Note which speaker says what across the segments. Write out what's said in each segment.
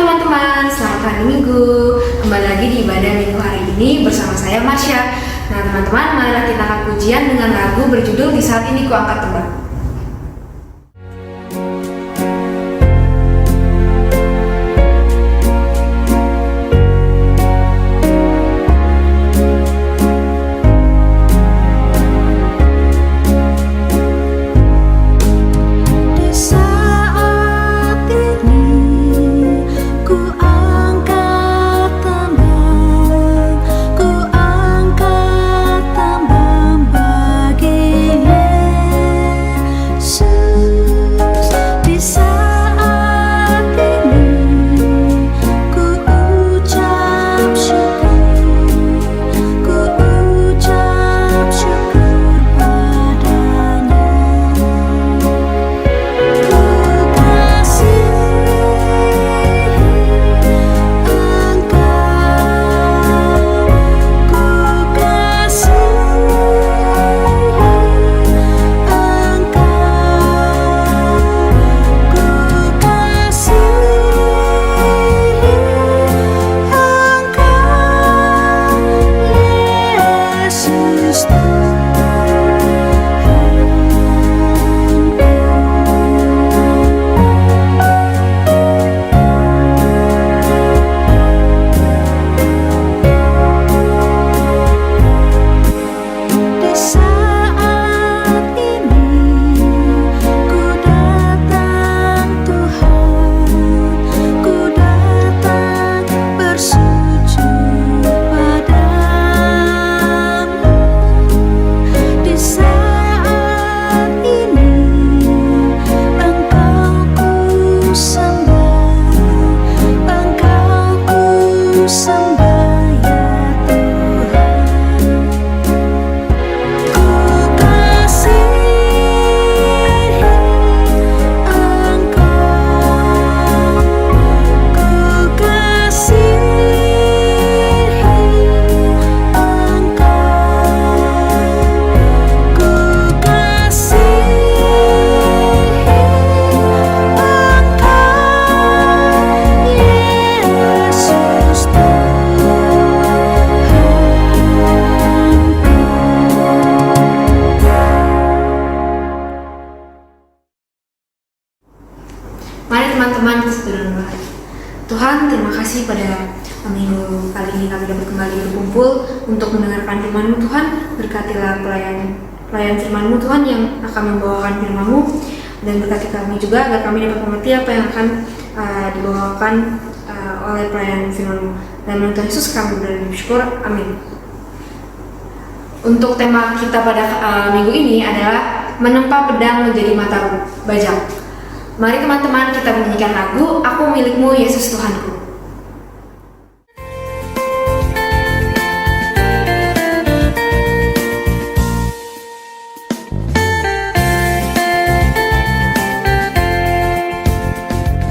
Speaker 1: teman-teman, selamat hari Minggu. Kembali lagi di ibadah Minggu hari ini bersama saya Marsha. Nah teman-teman, marilah kita akan pujian dengan lagu berjudul Di Saat Ini Ku Angkat Tembak. Mari teman-teman kita berdoa. Tuhan, terima kasih pada minggu kali ini kami dapat kembali berkumpul untuk mendengarkan firman-Mu. Tuhan, berkatilah pelayan firman-Mu Tuhan yang akan membawakan firman-Mu, dan berkati kami juga agar kami dapat mengerti apa yang akan dibawakan oleh pelayan firman-Mu. Dan menurut Tuhan Yesus kami bersyukur, amin. Untuk tema kita pada minggu ini adalah menempa pedang menjadi mata bajak. Mari teman-teman kita menyanyikan lagu Aku Milikmu Yesus Tuhanku.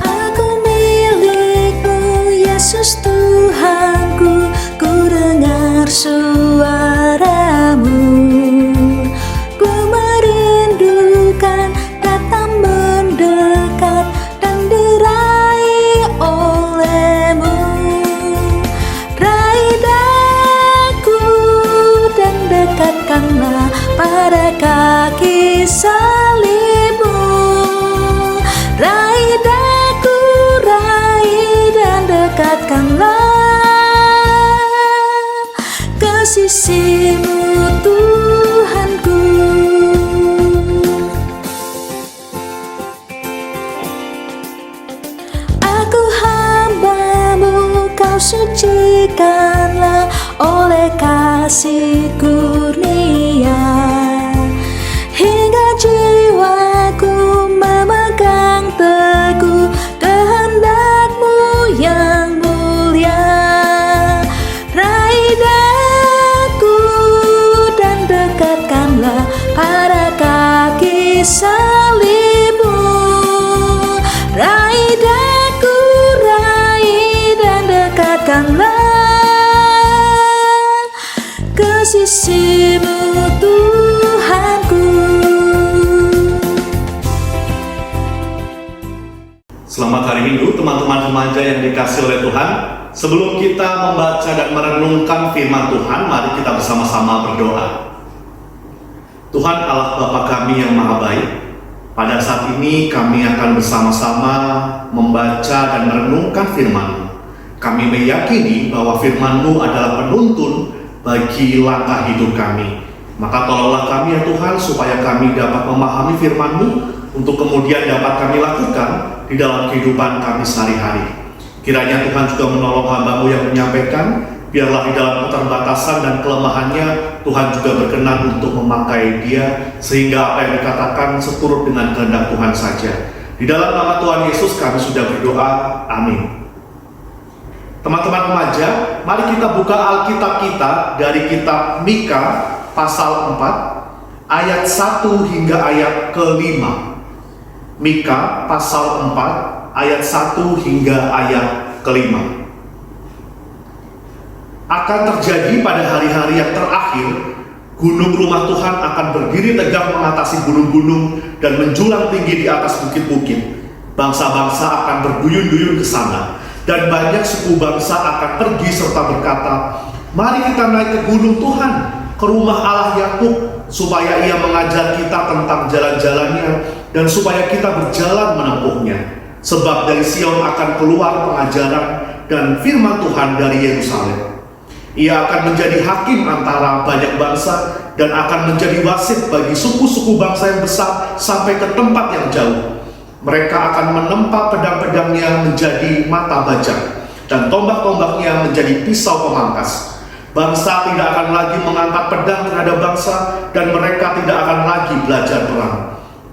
Speaker 2: Aku milikmu Yesus Tuhanku, ku dengar suaramu. Ku merindukan datang mendekat dan diraih olehmu. Raih daku dan dekatkanlah pada kaki salibmu. Raih daku, raih dan dekatkanlah ke sisimu Tuhanku. Aku hamba-Mu, Kau sucikanlah oleh kasih kurnia, hingga jiwaku memegang teguh kehendak-Mu yang mulia. Raih daku dan dekatkanlah pada kaki salibmu. Raih daku, raih dan dekatkanlah ke sisi
Speaker 3: Selamat hari Minggu teman-teman remaja yang dikasihi oleh Tuhan. Sebelum kita membaca dan merenungkan firman Tuhan, mari kita bersama-sama berdoa. Tuhan Allah Bapa kami yang Maha Baik, pada saat ini kami akan bersama-sama membaca dan merenungkan firman-Mu. Kami meyakini bahwa firman-Mu adalah penuntun bagi langkah hidup kami. Maka tolonglah kami ya Tuhan, supaya kami dapat memahami firman-Mu, untuk kemudian dapat kami lakukan di dalam kehidupan kami sehari-hari. Kiranya Tuhan juga menolong hamba-Mu yang menyampaikan, biarlah di dalam keterbatasan dan kelemahannya, Tuhan juga berkenan untuk memakai dia, sehingga apa yang dikatakan seturut dengan kehendak Tuhan saja. Di dalam nama Tuhan Yesus kami sudah berdoa, amin. Teman-teman remaja, mari kita buka Alkitab kita dari kitab Mika pasal 4, ayat 1 hingga ayat ke-5. Mika pasal 4 ayat 1 hingga ayat ke-5. Akan terjadi pada hari-hari yang terakhir, gunung rumah Tuhan akan berdiri tegak mengatasi gunung-gunung dan menjulang tinggi di atas bukit-bukit. Bangsa-bangsa akan berduyun-duyun ke sana, dan banyak suku bangsa akan pergi serta berkata, "Mari kita naik ke gunung Tuhan, ke rumah Allah Yakub, supaya Ia mengajar kita tentang jalan-jalannya, dan supaya kita berjalan menempuhnya. Sebab dari Sion akan keluar pengajaran dan firman Tuhan dari Yerusalem. Ia akan menjadi hakim antara banyak bangsa, dan akan menjadi wasit bagi suku-suku bangsa yang besar sampai ke tempat yang jauh. Mereka akan menempa pedang-pedangnya menjadi mata bajak, dan tombak-tombaknya menjadi pisau pemangkas. Bangsa tidak akan lagi mengangkat pedang terhadap bangsa, dan mereka tidak akan lagi belajar perang.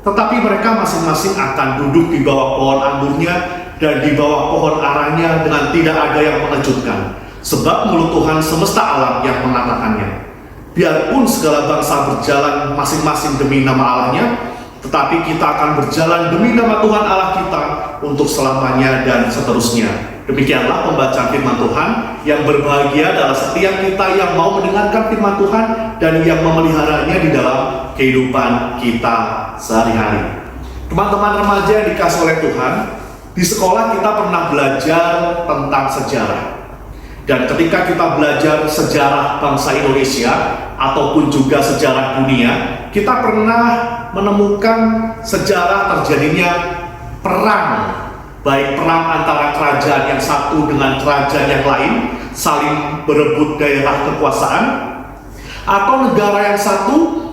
Speaker 3: Tetapi mereka masing-masing akan duduk di bawah pohon anggurnya dan di bawah pohon aranya dengan tidak ada yang mengejutkan. Sebab mulut Tuhan semesta alam yang mengatakannya. Biarpun segala bangsa berjalan masing-masing demi nama Allahnya, tetapi kita akan berjalan demi nama Tuhan Allah kita untuk selamanya dan seterusnya. Demikianlah pembacaan firman Tuhan. Yang berbahagia adalah setiap kita yang mau mendengarkan firman Tuhan dan yang memeliharanya di dalam kehidupan kita sehari-hari. Teman-teman remaja yang dikasihi oleh Tuhan, di sekolah kita pernah belajar tentang sejarah. Dan ketika kita belajar sejarah bangsa Indonesia ataupun juga sejarah dunia, kita pernah menemukan sejarah terjadinya perang, baik perang antara kerajaan yang satu dengan kerajaan yang lain, saling berebut daerah kekuasaan, atau negara yang satu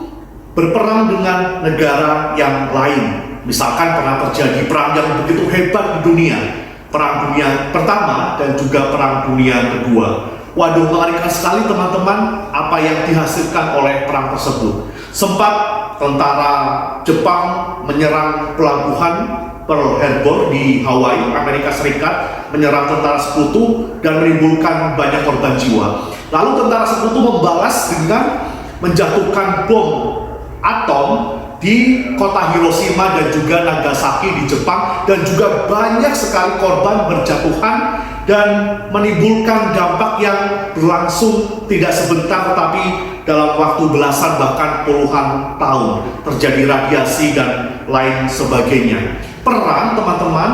Speaker 3: berperang dengan negara yang lain. Misalkan pernah terjadi perang yang begitu hebat di dunia, Perang Dunia Pertama dan juga Perang Dunia Kedua. Waduh, mengerikan sekali teman-teman apa yang dihasilkan oleh perang tersebut. Sempat tentara Jepang menyerang pelabuhan Pearl Harbor di Hawaii, Amerika Serikat, menyerang tentara sekutu dan menimbulkan banyak korban jiwa. Lalu tentara sekutu membalas dengan menjatuhkan bom atom di kota Hiroshima dan juga Nagasaki di Jepang, dan juga banyak sekali korban berjatuhan dan menimbulkan dampak yang berlangsung tidak sebentar, tetapi dalam waktu belasan bahkan puluhan tahun. Terjadi radiasi dan lain sebagainya. Perang, teman-teman,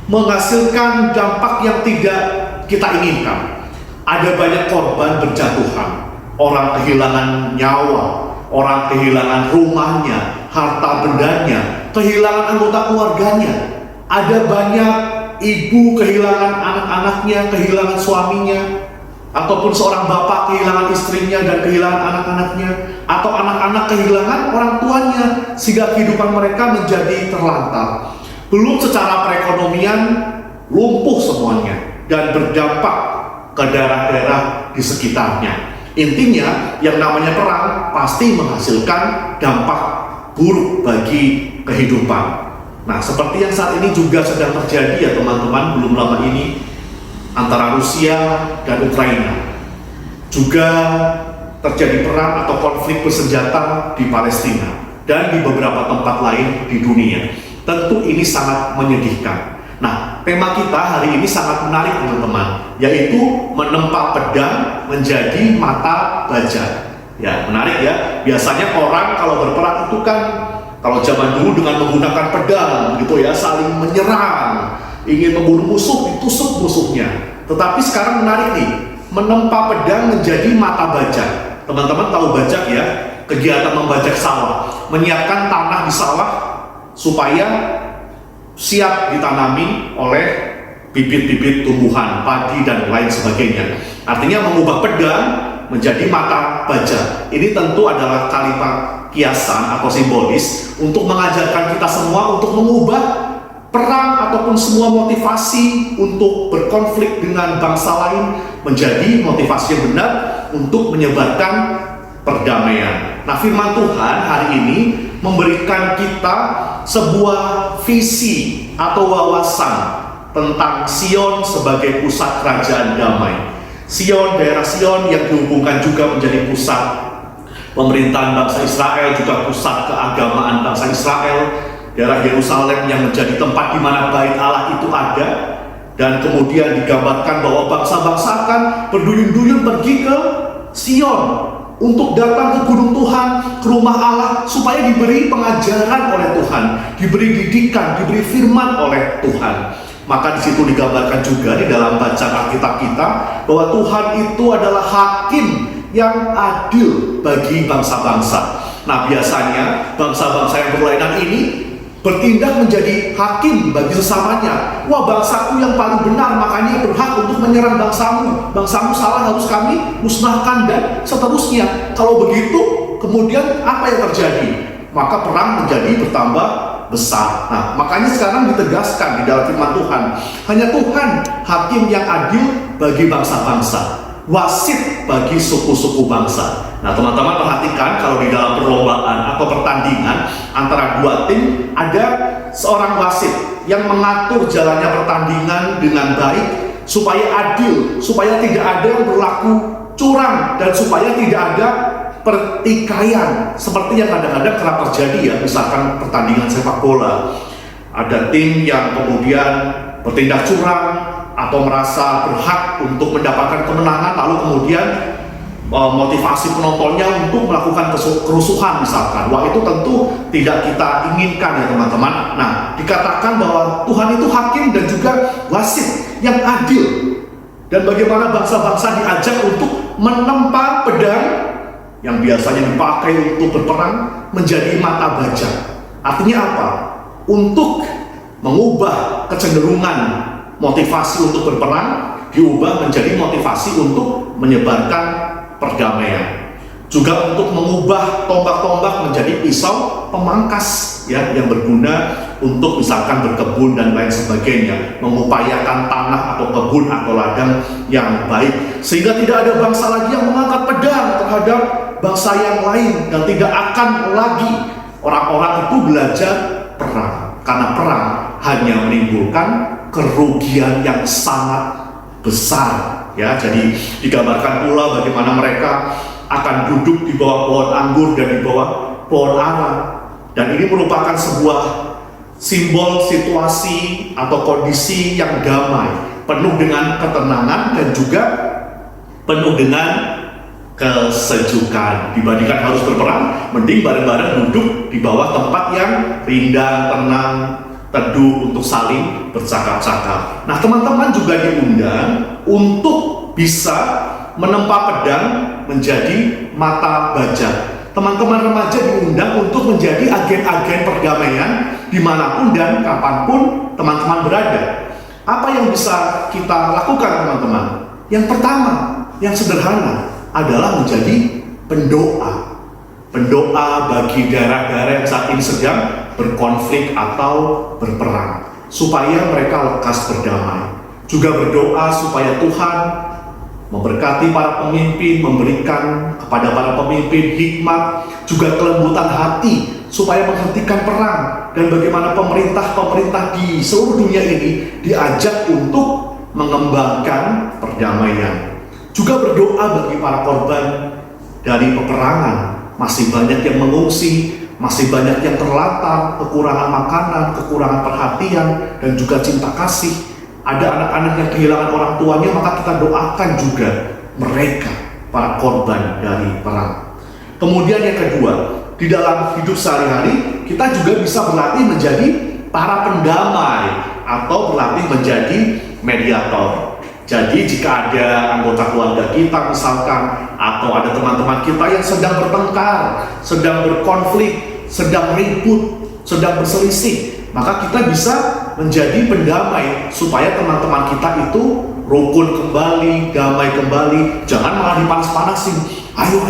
Speaker 3: menghasilkan dampak yang tidak kita inginkan. Ada banyak korban berjatuhan, orang kehilangan nyawa, orang kehilangan rumahnya, harta bendanya, kehilangan anggota keluarganya. Ada banyak ibu kehilangan anak-anaknya, kehilangan suaminya, ataupun seorang bapak kehilangan istrinya dan kehilangan anak-anaknya, atau anak-anak kehilangan orang tuanya, sehingga kehidupan mereka menjadi terlantar. Belum secara perekonomian, lumpuh semuanya dan berdampak ke daerah-daerah di sekitarnya. Intinya, yang namanya perang pasti menghasilkan dampak buruk bagi kehidupan. Nah, seperti yang saat ini juga sedang terjadi ya teman-teman, belum lama ini antara Rusia dan Ukraina. Juga terjadi perang atau konflik bersenjata di Palestina dan di beberapa tempat lain di dunia. Tentu ini sangat menyedihkan. Nah, tema kita hari ini sangat menarik teman-teman, yaitu menempa pedang menjadi mata baja. Ya, menarik ya. Biasanya orang kalau berperang itu kan Kalau zaman dulu dengan menggunakan pedang gitu ya, saling menyerang, ingin membunuh musuh, ditusuk musuhnya. Tetapi sekarang menarik nih, menempa pedang menjadi mata bajak. Teman-teman tahu bajak ya, kegiatan membajak sawah, menyiapkan tanah di sawah supaya siap ditanami oleh bibit-bibit tumbuhan, padi dan lain sebagainya. Artinya mengubah pedang menjadi mata baja. Ini tentu adalah kalimat kiasan atau simbolis untuk mengajarkan kita semua untuk mengubah perang ataupun semua motivasi untuk berkonflik dengan bangsa lain menjadi motivasi yang benar untuk menyebarkan perdamaian. Nah, firman Tuhan hari ini memberikan kita sebuah visi atau wawasan tentang Sion sebagai pusat kerajaan damai. Sion, daerah Sion yang dihubungkan juga menjadi pusat pemerintahan bangsa Israel, juga pusat keagamaan bangsa Israel. Daerah Yerusalem yang menjadi tempat di mana bait Allah itu ada, dan kemudian digambarkan bahwa bangsa-bangsa akan berduyun-duyun pergi ke Sion untuk datang ke gunung Tuhan, ke rumah Allah, supaya diberi pengajaran oleh Tuhan, diberi didikan, diberi firman oleh Tuhan. Maka di situ digambarkan juga di dalam bacaan Alkitab kita bahwa Tuhan itu adalah hakim yang adil bagi bangsa-bangsa. Nah, biasanya bangsa-bangsa yang berlainan ini bertindak menjadi hakim bagi sesamanya. Wah, bangsaku yang paling benar, makanya berhak untuk menyerang bangsamu. Bangsamu salah, harus kami musnahkan, dan seterusnya. Kalau begitu, kemudian apa yang terjadi? Maka perang menjadi bertambah besar. Nah, makanya sekarang ditegaskan di dalam firman Tuhan, hanya Tuhan hakim yang adil bagi bangsa-bangsa, wasit bagi suku-suku bangsa. Nah, teman-teman perhatikan, kalau di dalam perlombaan atau pertandingan antara dua tim, ada seorang wasit yang mengatur jalannya pertandingan dengan baik supaya adil, supaya tidak ada yang berlaku curang, dan supaya tidak ada pertikaian seperti yang kadang-kadang kerap terjadi ya. Misalkan pertandingan sepak bola, ada tim yang kemudian bertindak curang atau merasa berhak untuk mendapatkan kemenangan, lalu kemudian motivasi penontonnya untuk melakukan kerusuhan misalkan. Wah, itu tentu tidak kita inginkan ya teman-teman. Nah, dikatakan bahwa Tuhan itu hakim dan juga wasit yang adil, dan bagaimana bangsa-bangsa diajak untuk menempa pedang yang biasanya dipakai untuk berperang menjadi mata baja. Artinya apa? Untuk mengubah kecenderungan motivasi untuk berperang diubah menjadi motivasi untuk menyebarkan perdamaian. Juga untuk mengubah tombak-tombak menjadi pisau pemangkas ya, yang berguna untuk misalkan berkebun dan lain sebagainya, mengupayakan tanah atau kebun atau ladang yang baik, sehingga tidak ada bangsa lagi yang mengangkat pedang terhadap bangsa yang lain, dan tidak akan lagi orang-orang itu belajar perang, karena perang hanya menimbulkan kerugian yang sangat besar ya. Jadi digambarkan pula bagaimana mereka akan duduk di bawah pohon anggur dan di bawah pohon ara, dan ini merupakan sebuah simbol situasi atau kondisi yang damai, penuh dengan ketenangan dan juga penuh dengan kesejukan. Dibandingkan harus berperang, mending bareng-bareng duduk di bawah tempat yang rindang, tenang, teduh untuk saling bercakap-cakap. Nah, teman-teman juga diundang untuk bisa menempa pedang menjadi mata baja. Teman-teman remaja diundang untuk menjadi agen-agen perdamaian dimanapun dan kapanpun teman-teman berada. Apa yang bisa kita lakukan teman-teman? Yang pertama, yang sederhana, adalah menjadi pendoa. Pendoa bagi daerah-daerah yang saat ini sedang berkonflik atau berperang, supaya mereka lekas berdamai. Juga berdoa supaya Tuhan memberkati para pemimpin, memberikan kepada para pemimpin hikmat, juga kelembutan hati, supaya menghentikan perang, dan bagaimana pemerintah-pemerintah di seluruh dunia ini diajak untuk mengembangkan perdamaian. Juga berdoa bagi para korban dari peperangan. Masih banyak yang mengungsi, masih banyak yang terlantar, kekurangan makanan, kekurangan perhatian, dan juga cinta kasih. Ada anak-anak yang kehilangan orang tuanya, maka kita doakan juga mereka, para korban dari perang. Kemudian yang kedua, di dalam hidup sehari-hari kita juga bisa berlatih menjadi para pendamai atau berlatih menjadi mediator. Jadi jika ada anggota keluarga kita misalkan, atau ada teman-teman kita yang sedang bertengkar, sedang berkonflik, sedang ribut, sedang berselisih, maka kita bisa menjadi pendamai supaya teman-teman kita itu rukun kembali, damai kembali. Jangan malah dipanas-panasin. Ayo,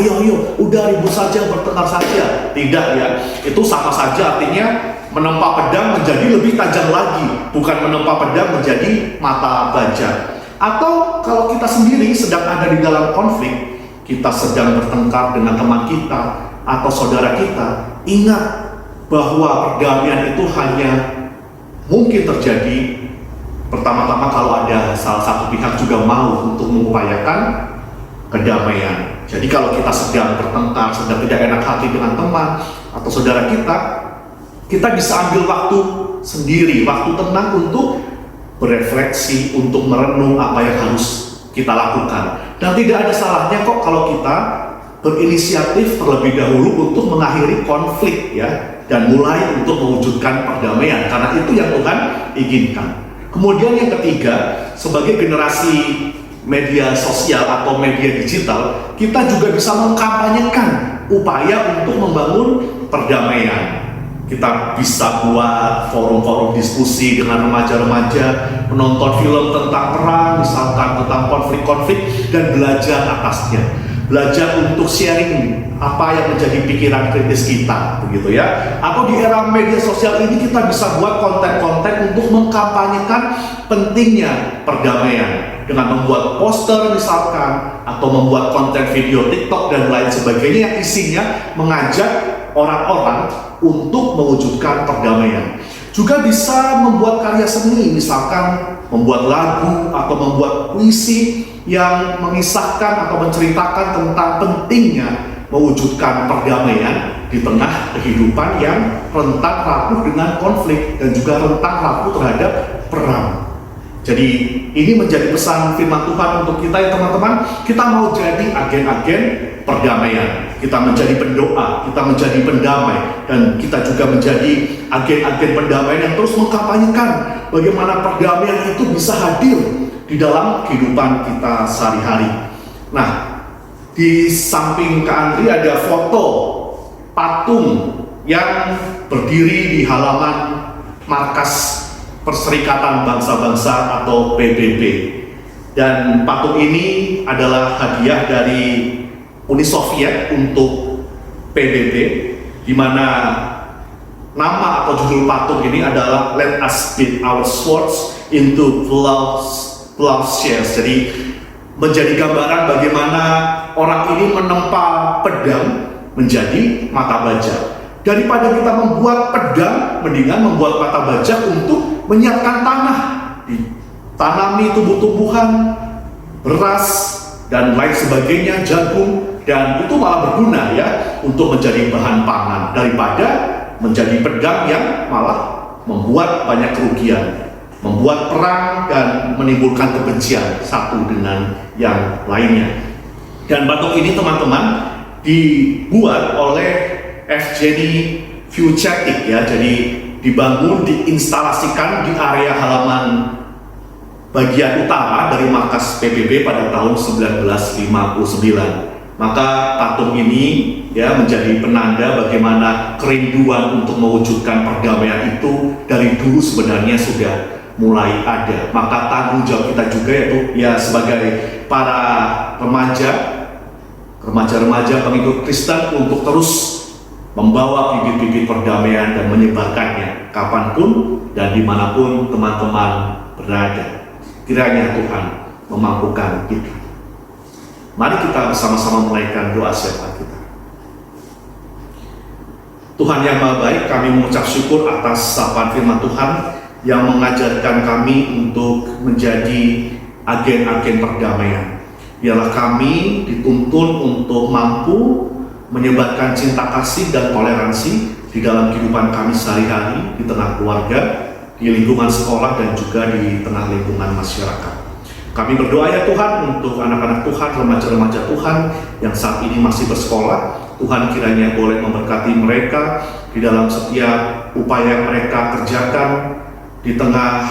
Speaker 3: udah ribut saja, bertengkar saja. Tidak ya, itu sama saja artinya menempa pedang menjadi lebih tajam lagi, bukan menempa pedang menjadi mata baja. Atau kalau kita sendiri sedang ada di dalam konflik, kita sedang bertengkar dengan teman kita atau saudara kita, ingat bahwa perdamaian itu hanya mungkin terjadi pertama-tama kalau ada salah satu pihak juga mau untuk mengupayakan kedamaian. Jadi kalau kita sedang bertengkar, sedang tidak enak hati dengan teman atau saudara kita bisa ambil waktu sendiri, waktu tenang untuk berefleksi, untuk merenung apa yang harus kita lakukan. Dan tidak ada salahnya kok kalau kita berinisiatif terlebih dahulu untuk mengakhiri konflik ya, dan mulai untuk mewujudkan perdamaian, karena itu yang Tuhan inginkan. Kemudian yang ketiga, sebagai generasi media sosial atau media digital, kita juga bisa mengkampanyekan upaya untuk membangun perdamaian. Kita bisa buat forum-forum diskusi dengan remaja-remaja, menonton film tentang perang, misalkan tentang konflik-konflik, dan belajar atasnya. Belajar untuk sharing apa yang menjadi pikiran kritis kita, begitu ya. Atau di era media sosial ini kita bisa buat konten-konten untuk mengkampanyekan pentingnya perdamaian dengan membuat poster misalkan, atau membuat konten video TikTok dan lain sebagainya yang isinya mengajak orang-orang untuk mewujudkan perdamaian. Juga bisa membuat karya seni, misalkan membuat lagu atau membuat puisi yang mengisahkan atau menceritakan tentang pentingnya mewujudkan perdamaian di tengah kehidupan yang rentan rapuh dengan konflik dan juga rentan rapuh terhadap perang. Jadi ini menjadi pesan firman Tuhan untuk kita ya teman-teman. Kita mau jadi agen-agen perdamaian, kita menjadi pendoa, kita menjadi pendamai, dan kita juga menjadi agen-agen pendamaian yang terus mengkampanyekan bagaimana perdamaian itu bisa hadir di dalam kehidupan kita sehari-hari. Nah, di samping Kak Andri ada foto patung yang berdiri di halaman markas Perserikatan Bangsa-Bangsa atau PBB. Dan patung ini adalah hadiah dari Uni Soviet untuk PBB, di mana nama atau judul patung ini adalah Let Us Beat Our Swords into Plowshares. Jadi menjadi gambaran bagaimana orang ini menempa pedang menjadi mata baja. Daripada kita membuat pedang, mendingan membuat mata baja untuk menyiapkan tanah, ditanami tumbuh-tumbuhan, beras dan lain sebagainya, jagung, dan itu malah berguna ya untuk menjadi bahan pangan, daripada menjadi pedang yang malah membuat banyak kerugian, membuat perang dan menimbulkan kebencian satu dengan yang lainnya. Dan patung ini teman-teman dibuat oleh Evgeny Vyuchatik ya, jadi dibangun, diinstalasikan di area halaman bagian utara dari markas PBB pada tahun 1959. Maka patung ini ya menjadi penanda bagaimana kerinduan untuk mewujudkan perdamaian itu dari dulu sebenarnya sudah mulai ada. Maka tanggung jawab kita juga yaitu ya sebagai para remaja pengikut Kristen untuk terus membawa bibit-bibit perdamaian dan menyebarkannya kapanpun dan dimanapun teman-teman berada. Kiranya Tuhan memampukan kita. Mari kita bersama-sama menaikkan doa syafaat kita. Tuhan yang Maha Baik, kami mengucap syukur atas sapaan firman Tuhan yang mengajarkan kami untuk menjadi agen-agen perdamaian. Biarlah kami dituntun untuk mampu menyebarkan cinta kasih dan toleransi di dalam kehidupan kami sehari-hari, di tengah keluarga, di lingkungan sekolah, dan juga di tengah lingkungan masyarakat. Kami berdoa ya Tuhan untuk anak-anak Tuhan, remaja-remaja Tuhan yang saat ini masih bersekolah. Tuhan kiranya boleh memberkati mereka di dalam setiap upaya yang mereka kerjakan di tengah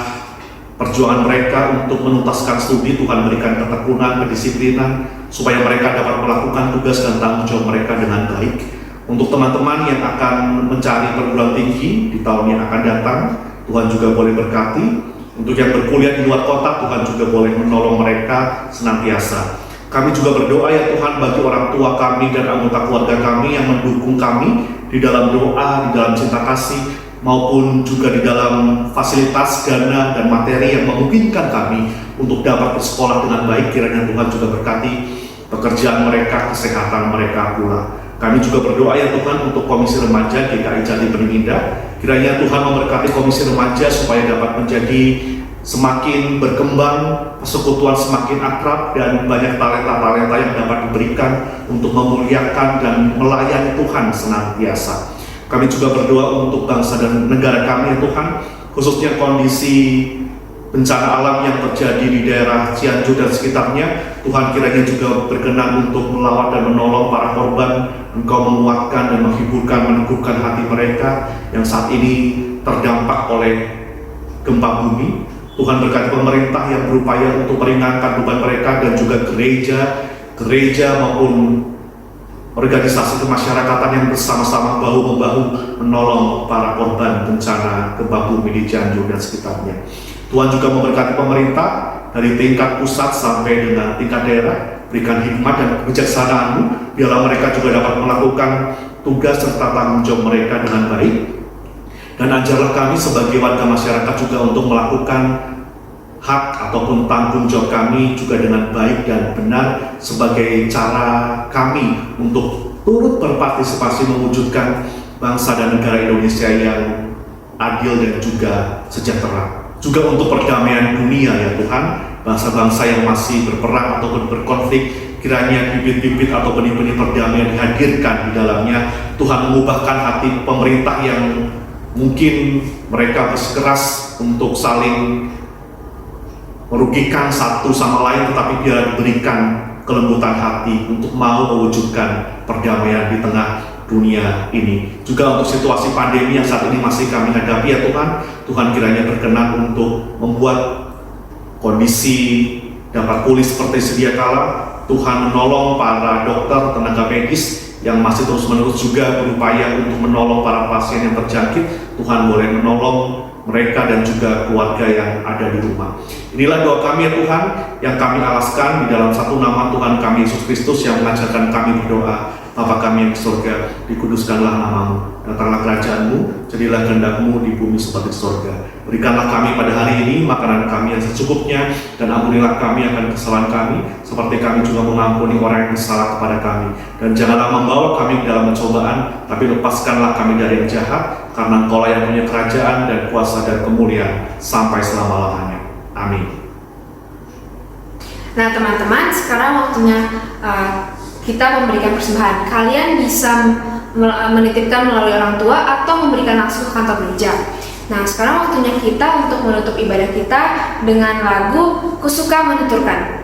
Speaker 3: perjuangan mereka untuk menuntaskan studi. Tuhan berikan ketekunan, kedisiplinan supaya mereka dapat melakukan tugas dan tanggung jawab mereka dengan baik. Untuk teman-teman yang akan mencari perguruan tinggi di tahun yang akan datang, Tuhan juga boleh berkati. Untuk yang berkuliah di luar kota, Tuhan juga boleh menolong mereka senantiasa. Kami juga berdoa ya Tuhan bagi orang tua kami dan anggota keluarga kami yang mendukung kami di dalam doa, di dalam cinta kasih, maupun juga di dalam fasilitas, dana, dan materi yang memungkinkan kami untuk dapat bersekolah dengan baik. Kiranya Tuhan juga berkati pekerjaan mereka, kesehatan mereka pula. Kami juga berdoa ya Tuhan untuk Komisi Remaja GKI Jati Bening Indah. Kiranya Tuhan memberkati Komisi Remaja supaya dapat menjadi semakin berkembang, persekutuan semakin akrab, dan banyak talenta-talenta yang dapat diberikan untuk memuliakan dan melayani Tuhan senantiasa. Kami juga berdoa untuk bangsa dan negara kami ya Tuhan, khususnya kondisi bencana alam yang terjadi di daerah Cianjur dan sekitarnya. Tuhan kiranya juga berkenan untuk melawat dan menolong para korban. Engkau menguatkan dan menghiburkan, meneguhkan hati mereka yang saat ini terdampak oleh gempa bumi. Tuhan berkati pemerintah yang berupaya untuk meringankan beban mereka, dan juga gereja maupun organisasi kemasyarakatan yang bersama-sama bahu-membahu menolong para korban bencana gempa bumi di Cianjur dan sekitarnya. Tuhan juga memberkati pemerintah dari tingkat pusat sampai dengan tingkat daerah. Berikan hikmat dan kebijaksanaan-Mu, biarlah mereka juga dapat melakukan tugas serta tanggung jawab mereka dengan baik. Dan ajarlah kami sebagai warga masyarakat juga untuk melakukan hak ataupun tanggung jawab kami juga dengan baik dan benar, sebagai cara kami untuk turut berpartisipasi mewujudkan bangsa dan negara Indonesia yang adil dan juga sejahtera. Juga untuk perdamaian dunia ya Tuhan, bangsa-bangsa yang masih berperang ataupun berkonflik, kiranya bibit-bibit atau benih-benih perdamaian dihadirkan di dalamnya. Tuhan mengubahkan hati pemerintah yang mungkin mereka bersikeras untuk saling merugikan satu sama lain, tetapi biar diberikan kelembutan hati untuk mau mewujudkan perdamaian di tengah dunia ini. Juga untuk situasi pandemi yang saat ini masih kami hadapi ya Tuhan, Tuhan kiranya berkenan untuk membuat kondisi dapat pulih seperti sedia kala. Tuhan menolong para dokter, tenaga medis yang masih terus-menerus juga berupaya untuk menolong para pasien yang terjangkit. Tuhan boleh menolong mereka dan juga keluarga yang ada di rumah. Inilah doa kami ya Tuhan, yang kami alaskan di dalam satu nama Tuhan kami Yesus Kristus yang mengajarkan kami berdoa. Bapa kami yang di surga, dikuduskanlah nama-Mu, datanglah kerajaan-Mu, jadilah kehendak-Mu di bumi seperti di surga. Berikanlah kami pada hari ini makanan kami yang secukupnya, dan ampunilah kami akan kesalahan kami, seperti kami juga mengampuni orang yang bersalah kepada kami. Dan janganlah membawa kami ke dalam pencobaan, tapi lepaskanlah kami dari yang jahat, karena Engkau yang punya kerajaan dan kuasa dan kemuliaan sampai selama-lamanya. Amin.
Speaker 1: Nah teman-teman, sekarang waktunya kita memberikan persembahan. Kalian bisa menitipkan melalui orang tua atau memberikan langsung ke kantor gereja. Nah sekarang waktunya kita untuk menutup ibadah kita dengan lagu Ku Suka Menuturkan.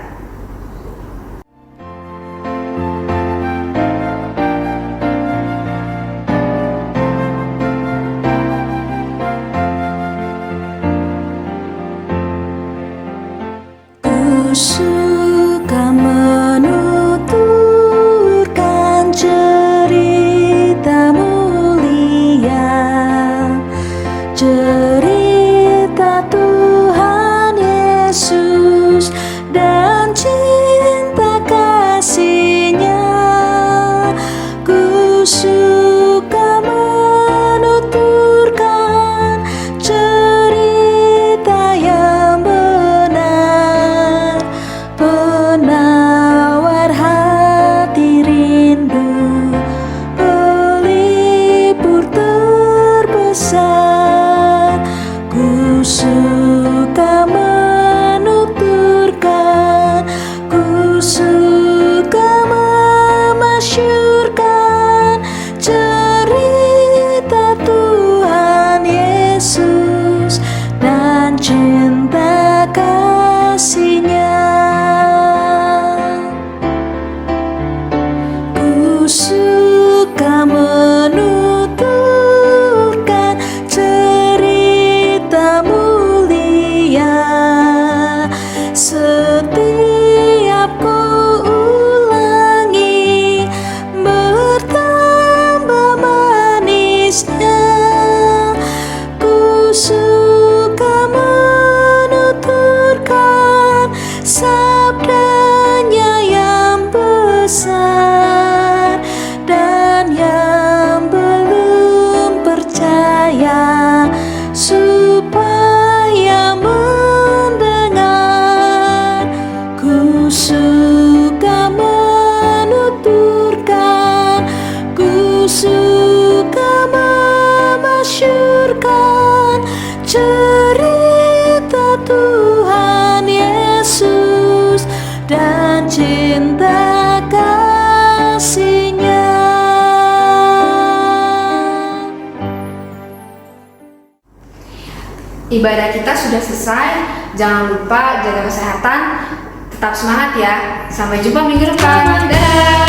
Speaker 2: Ku suka menuturkan cerita mulia, cerita Tuhan Yesus dan cinta kasih-Nya. Ku suka menuturkan cerita yang benar, suka menuturkan, ku suka memasyurkan cerita Tuhan Yesus dan cinta kasih-Nya.
Speaker 1: Ibadah kita sudah selesai. Jangan lupa jaga kesehatan. Tetap semangat ya. Sampai jumpa minggu depan. Dadah.